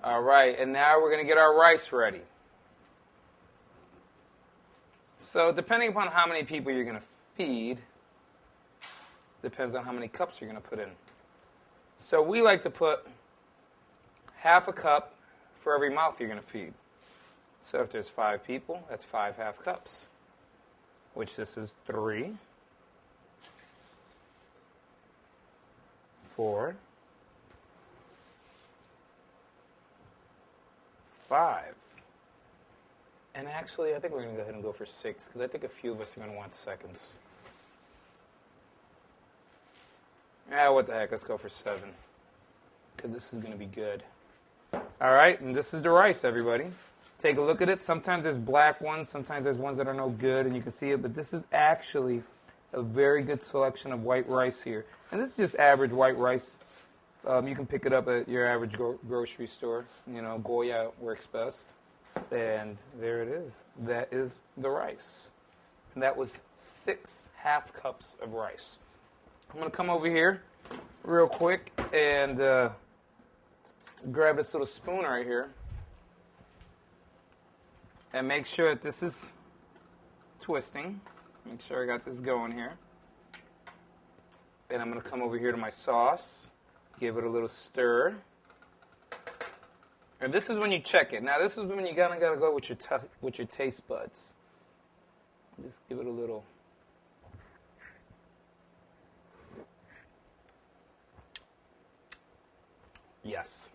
All right, and now we're going to get our rice ready. So depending upon how many people you're going to feed, depends on how many cups you're going to put in. So we like to put half a cup for every mouth you're going to feed. So if there's 5 people, that's 5 half cups, which this is 3, 4, 5. And actually, I think we're going to go ahead and go for 6, because I think a few of us are going to want seconds. Ah, what the heck, let's go for 7, because this is going to be good. All right, and this is the rice, everybody. Take a look at it. Sometimes there's black ones, sometimes there's ones that are no good, and you can see it, but this is actually a very good selection of white rice here. And this is just average white rice. You can pick it up at your average grocery store. You know, Goya works best. And there it is. That is the rice. And that was 6 half cups of rice. I'm going to come over here real quick and grab this little spoon right here. And make sure that this is twisting. Make sure I got this going here. And I'm going to come over here to my sauce. Give it a little stir. And this is when you check it. Now, this is when you gotta go with your taste buds. Just give it a little. Yes.